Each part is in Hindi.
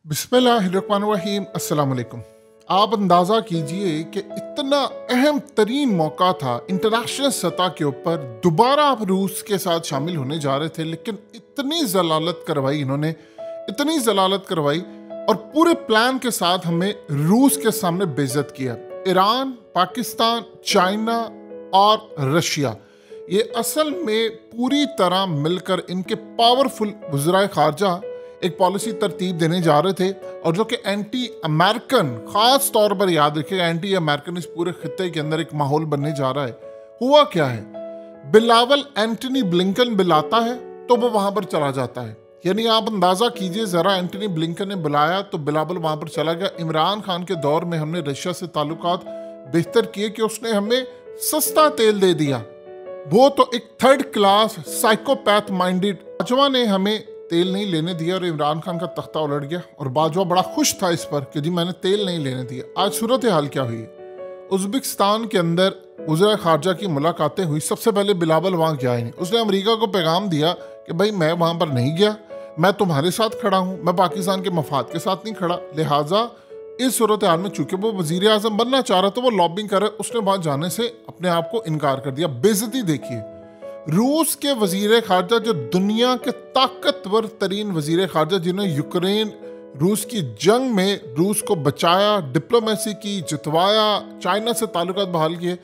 बिस्मिल्लाहिर्रहमानिर्रहीम अस्सलाम वालेकुम। आप अंदाज़ा कीजिए कि इतना अहम तरीन मौका था इंटरनेशनल सतह के ऊपर, दोबारा आप रूस के साथ शामिल होने जा रहे थे, लेकिन इतनी जलालत करवाई इन्होंने, इतनी जलालत करवाई और पूरे प्लान के साथ हमें रूस के सामने बेइज्जत किया। ईरान, पाकिस्तान, चाइना और रशिया, ये असल में पूरी तरह मिलकर इनके पावरफुल वज़राए खारजा एक पॉलिसी तरतीब देने जा रहे थे, और जो कि एंटी अमेरिकन, खास तौर पर याद रखिएगा, एंटी अमेरिकन इस पूरे खित्ते के अंदर एक माहौल बनने जा रहा है। हुआ क्या है, बिलावल एंटनी ब्लिंकन बुलाता है तो वो वहां पर चला जाता है। यानी आप अंदाजा कीजिए जरा, एंटनी ब्लिंकन ने बुलाया तो बिलावल वहां पर चला गया। इमरान खान के दौर में हमने रशिया से ताल्लुकात बेहतर किए कि उसने हमें सस्ता तेल दे दिया। वो तो एक third class psychopath minded Bajwa ने हमें तेल नहीं लेने दिया और इमरान खान का तख्ता उलट गया, और बाजवा बड़ा खुश था इस पर कि जी मैंने तेल नहीं लेने दिया। आज सूरत हाल क्या हुई, उज़्बेकिस्तान के अंदर वज़ीर खारजा की मुलाकातें हुई। सबसे पहले बिलावल वहाँ गया ही नहीं, उसने अमेरिका को पैगाम दिया कि भाई मैं वहाँ पर नहीं गया, मैं तुम्हारे साथ खड़ा हूँ, मैं पाकिस्तान के मफाद के साथ नहीं खड़ा। लिहाजा इस सूरत हाल में चूंकि वो वज़ीर आज़म बनना चाह रहा था, वो लॉबिंग कर रहा, उसने वहाँ जाने से अपने आप को इनकार कर दिया। बेइज्जती देखिए, रूस के वजीर खारजा, जो दुनिया के ताकतवर तरीन वजीर खारजा, जिन्होंने यूक्रेन रूस की जंग में रूस को बचाया, डिप्लोमेसी की, जितवाया, चाइना से ताल्लुकात बहाल किए,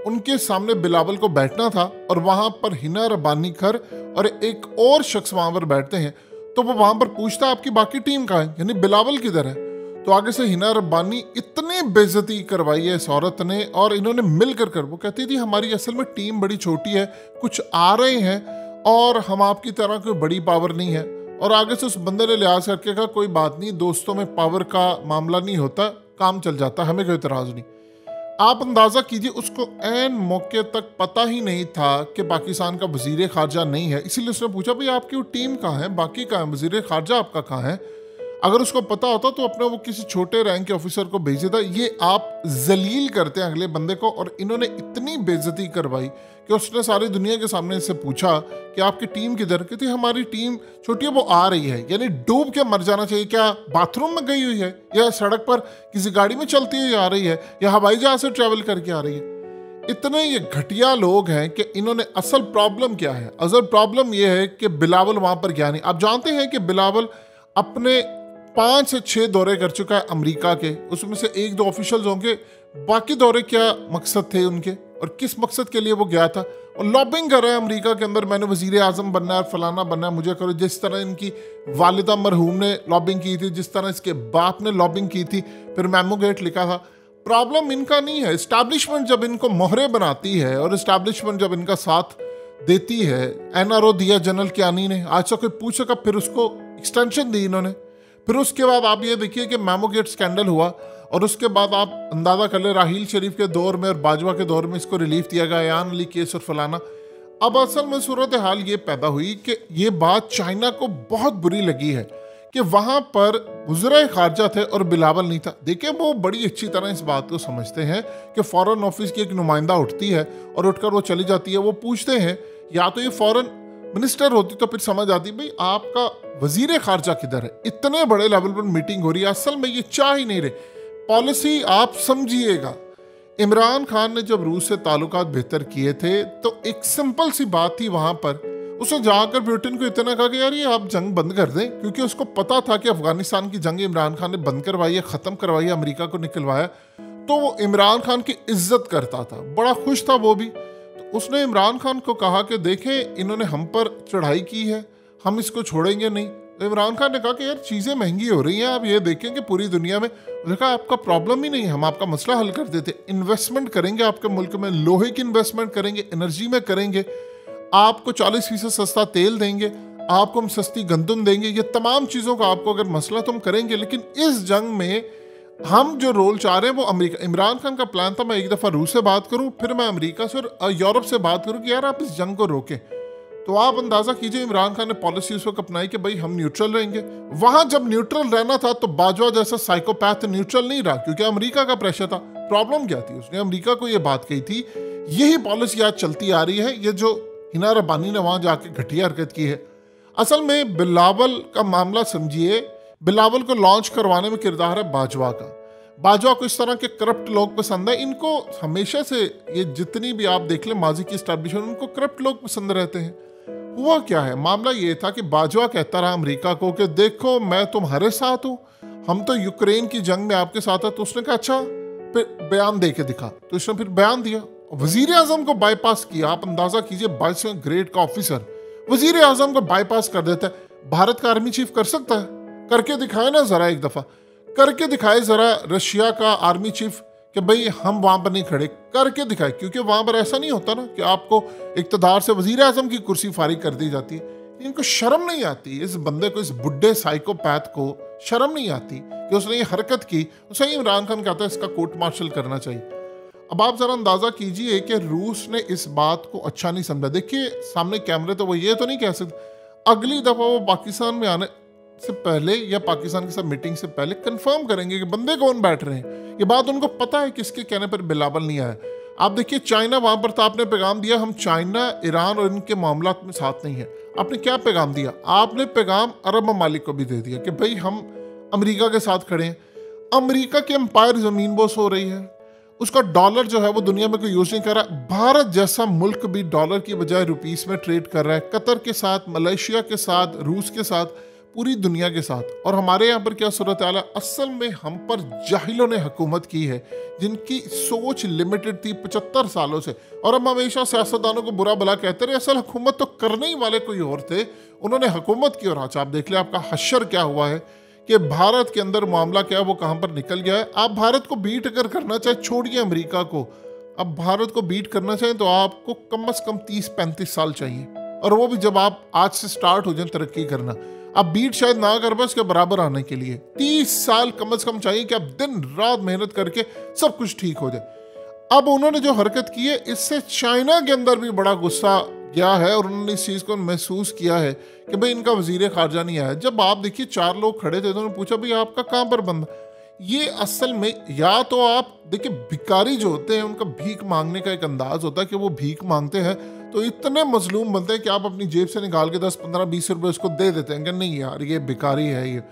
उनके सामने बिलावल को बैठना था। और वहां पर हिना रब्बानी खर और एक और शख्स वहां पर बैठते हैं, तो वो वहां पर पूछता आपकी बाकी टीम कहाँ है, यानी बिलावल किधर है। तो आगे से हिना रब्बानी, इतनी बेइज्जती करवाई है इस औरत ने, और इन्होंने मिलकर कर, वो कहती थी हमारी असल में टीम बड़ी छोटी है, कुछ आ रहे हैं और हम आपकी तरह कोई बड़ी पावर नहीं है। और आगे से उस बंदे ने लिहाज करके कहा कोई बात नहीं, दोस्तों में पावर का मामला नहीं होता, काम चल जाता, हमें कोई इतराज नहीं। आप अंदाजा कीजिए, उसको ऐन मौके तक पता ही नहीं था कि पाकिस्तान का वजीर खारजा नहीं है, इसीलिए उसने पूछा भाई आपकी वो टीम कहाँ है, बाकी कहाँ है, वजीर खारजा आपका कहाँ है। अगर उसको पता होता तो अपने वो किसी छोटे रैंक के ऑफिसर को भेज देता। ये आप जलील करते हैं अगले बंदे को, और इन्होंने इतनी बेइज्जती करवाई कि उसने सारी दुनिया के सामने से पूछा कि आपकी टीम किधर, कहती हमारी टीम छोटी है, वो आ रही है। यानी डूब के मर जाना चाहिए, क्या बाथरूम में गई हुई है, या सड़क पर किसी गाड़ी में चलती हुई आ रही है, या हवाई जहाज से ट्रेवल करके आ रही है। इतने ये घटिया लोग हैं कि इन्होंने, असल प्रॉब्लम क्या है, असल प्रॉब्लम ये है कि बिलावल वहां पर गया नहीं। आप जानते हैं कि बिलावल अपने 5 से 6 दौरे कर चुका है अमेरिका के, उसमें से 1-2 ऑफिशियल्स होंगे, बाकी दौरे क्या मकसद थे उनके और किस मकसद के लिए वो गया था। और लॉबिंग कर रहे हैं अमेरिका के अंदर, मैंने वजीर आज़म बनना है, फलाना बनना है, मुझे करो, जिस तरह इनकी वालिदा मरहूम ने लॉबिंग की थी, जिस तरह इसके बाप ने लॉबिंग की थी, फिर मेमो गेट लिखा था। प्रॉब्लम इनका नहीं है, इस्टेब्लिशमेंट जब इनको मोहरे बनाती है और इस्टेब्लिशमेंट जब इनका साथ देती है। एनआरओ दिया जनरल कियानी ने, आज तक कोई पूछ सका, फिर उसको एक्सटेंशन दी इन्होंने। फिर उसके बाद आप ये देखिए कि मेमो गेट स्कैंडल हुआ, और उसके बाद आप अंदाज़ा कर ले राहील शरीफ के दौर में और बाजवा के दौर में इसको रिलीफ दिया गया, यान अली केस और फलाना। अब असल में सूरत हाल ये पैदा हुई कि ये बात चाइना को बहुत बुरी लगी है कि वहाँ पर वज़ीर खारजा थे और बिलावल नहीं था। देखिए वो बड़ी अच्छी तरह इस बात को समझते हैं कि फॉरेन ऑफिस की एक नुमाइंदा उठती है और उठकर वो चली जाती है, वो पूछते हैं, या तो ये फॉरेन मिनिस्टर होती तो फिर समझ आती भाई आपका वजीर खारजा किधर है। इतने बड़े लेवल पर मीटिंग हो रही है, असल में ये चाह ही नहीं रहे। पॉलिसी आप समझिएगा, इमरान खान ने जब रूस से ताल्लुकात बेहतर किए थे तो एक सिंपल सी बात थी, वहां पर उसने जाकर ब्रिटेन को इतना कहा कि यार ये आप जंग बंद कर दें, क्योंकि उसको पता था कि अफगानिस्तान की जंग इमरान खान ने बंद करवाई है, ख़त्म करवाई है, अमेरिका को निकलवाया। तो वो इमरान खान की इज्जत करता था, बड़ा खुश था वो भी। उसने इमरान खान को कहा कि देखें इन्होंने हम पर चढ़ाई की है, हम इसको छोड़ेंगे नहीं। तो इमरान खान ने कहा कि यार चीज़ें महंगी हो रही हैं, आप ये देखें कि पूरी दुनिया में, उसने कहा आपका प्रॉब्लम ही नहीं है, हम आपका मसला हल कर देते, इन्वेस्टमेंट करेंगे आपके मुल्क में, लोहे की इन्वेस्टमेंट करेंगे, एनर्जी में करेंगे, आपको 40% सस्ता तेल देंगे, आपको हम सस्ती गंदम देंगे, ये तमाम चीज़ों का आपको अगर मसला तो हम करेंगे। लेकिन इस जंग में हम जो रोल चाह रहे हैं वो अमेरिका, इमरान खान का प्लान था मैं एक दफ़ा रूस से बात करूं, फिर मैं अमेरिका से और यूरोप से बात करूं कि यार आप इस जंग को रोकें। तो आप अंदाज़ा कीजिए इमरान खान ने पॉलिसी उस वक्त अपनाई कि भाई हम न्यूट्रल रहेंगे। वहाँ जब न्यूट्रल रहना था तो बाजवा जैसा साइकोपैथ न्यूट्रल नहीं रहा, क्योंकि अमेरिका का प्रेशर था। प्रॉब्लम क्या थी, उसने अमेरिका को ये बात कही थी, यही पॉलिसी आज चलती आ रही है, ये जो हिना रब्बानी ने वहाँ जाके घटिया हरकत की है। असल में बिलावल का मामला समझिए, बिलावल को लॉन्च करवाने में किरदार है बाजवा का। बाजवा को इस तरह के करप्ट लोग पसंद है। इनको हमेशा से, ये जितनी भी आप देख लें माजी की एस्टैब्लिशमेंट, उनको करप्ट लोग पसंद रहते हैं। हुआ क्या है, मामला ये था कि बाजवा कहता रहा अमेरिका को कि देखो मैं तुम्हारे साथ हूँ, हम तो यूक्रेन की जंग में आपके साथ है। तो उसने कहा अच्छा फिर बयान दे के दिखा। तो उसने फिर बयान दिया, वजीर आजम को बाईपास किया। आप अंदाजा कीजिए 22वें ग्रेड का ऑफिसर वजीर आजम को बाईपास कर देता है। भारत का आर्मी चीफ कर सकता है? करके दिखाए ना जरा, एक दफा करके दिखाए जरा रशिया का आर्मी चीफ कि भाई हम वहां पर नहीं खड़े, करके दिखाए। क्योंकि वहां पर ऐसा नहीं होता ना कि आपको इक्तदार से वजीर आजम की कुर्सी फारिग कर दी जाती है। इनको शर्म नहीं आती, इस बंदे को, इस बुढ़े साइकोपैथ को शर्म नहीं आती कि उसने ये हरकत की। उसे इमरान खान कहता है इसका कोर्ट मार्शल करना चाहिए। अब आप जरा अंदाजा कीजिए कि रूस ने इस बात को अच्छा नहीं समझा। देखिए सामने कैमरे तो वो ये तो नहीं कह सकते, अगली दफा वो पाकिस्तान में आने से पहले या पाकिस्तान के साथ मीटिंग से पहले कंफर्म करेंगे कि बंदे कौन बैठ रहे हैं। ये बात उनको पता है, किसके कहने पर बिलावल नहीं आया। आप देखिए चाइना वहां पर था, आपने पैगाम दिया हम चाइना, ईरान और इनके मामलात में साथ नहीं है। आपने क्या पैगाम दिया? आपने पैगाम अरब ममालिक को भी दे दिया कि भाई हम अमेरिका के साथ खड़े हैं। अमेरिका की एम्पायर जमीन बोस हो रही है, उसका डॉलर जो है वो दुनिया में कोई यूज नहीं कर रहा। भारत जैसा मुल्क भी डॉलर की बजाय रुपीस में ट्रेड कर रहा है, कतर के साथ, मलेशिया के साथ, रूस के साथ, पूरी दुनिया के साथ। और हमारे यहाँ पर क्या सूरत हाल है? असल में हम पर जाहिलों ने हुकूमत की है जिनकी सोच लिमिटेड थी 75 सालों से। और हम हमेशा सियासतदानों को बुरा भला कहते रहे, असल हुकूमत तो करने ही वाले कोई और थे, उन्होंने हुकूमत की। और आज आप देख ले आपका हश्र क्या हुआ है कि भारत के अंदर मामला क्या है वो कहाँ पर निकल गया है। आप भारत को बीट अगर करना चाहे, छोड़िए अमेरिका को, अब भारत को बीट करना चाहें तो आपको कम से कम 30-35 साल चाहिए। और वो भी जब आप आज से स्टार्ट हो जाए तरक्की करना। अब बीट शायद ना कर पाए, उसके बराबर आने के लिए 30 साल कम से कम चाहिए कि आप दिन रात मेहनत करके सब कुछ ठीक हो जाए। अब उन्होंने जो हरकत की है इससे चाइना के अंदर भी बड़ा गुस्सा गया है और उन्होंने इस चीज़ को महसूस किया है कि भाई इनका वजीर खारजा नहीं आया। जब आप देखिए 4 लोग खड़े थे तो उन्होंने पूछा भाई आपका कहाँ पर बंदा? ये असल में या तो आप देखिए भिखारी जो होते हैं उनका भीख मांगने का एक अंदाज होता है कि वो भीख मांगते हैं तो इतने मजलूम बनते हैं कि आप अपनी जेब से निकाल के 10-15-20 रुपए उसको दे देते हैं कि नहीं यार ये भिखारी है। ये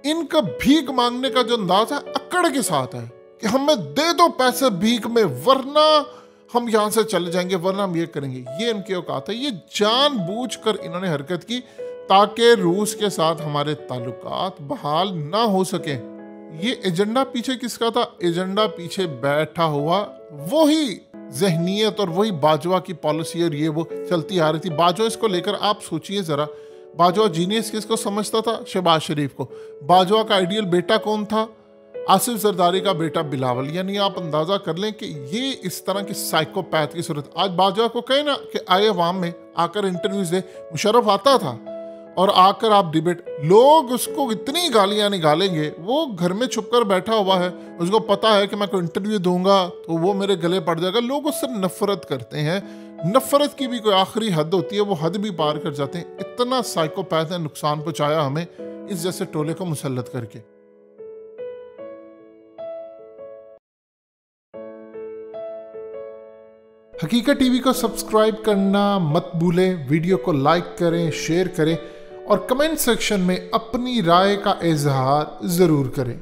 इनका भीख मांगने का जो अंदाज है अकड़ के साथ है कि हमें दे दो पैसे भीख में, वरना हम यहाँ से चले जाएंगे, वरना हम ये करेंगे। ये इनकी औकात है। ये जानबूझकर इन्होंने हरकत की ताकि रूस के साथ हमारे ताल्लुकात बहाल ना हो सके। ये एजेंडा पीछे किसका था? एजेंडा पीछे बैठा हुआ वही जहनीत और वही बाजवा की पॉलिसी और ये वो चलती आ रही थी। बाजवा इसको लेकर आप सोचिए जरा, बाजवा जीनियस किसको समझता था? शहबाज शरीफ को। बाजवा का आइडियल बेटा कौन था? आसिफ जरदारी का बेटा बिलावल। यानी आप अंदाजा कर लें कि ये इस तरह की साइकोपैथ की सूरत। आज बाजवा को कहे ना कि आए अवाम में आकर इंटरव्यूज दे, मुशर्रफ आता था और आकर आप डिबेट, लोग उसको इतनी गालियां निकालेंगे। वो घर में छुपकर बैठा हुआ है, उसको पता है कि मैं कोई इंटरव्यू दूंगा तो वो मेरे गले पड़ जाएगा। लोग उससे नफरत करते हैं। नफरत की भी कोई आखिरी हद होती है, वो हद भी पार कर जाते हैं। इतना साइकोपैथ ने नुकसान पहुंचाया हमें इस जैसे टोले को मुसल्लत करके। हकीकत टीवी को सब्सक्राइब करना मत भूलें, वीडियो को लाइक करें, शेयर करें और कमेंट सेक्शन में अपनी राय का इजहार ज़रूर करें।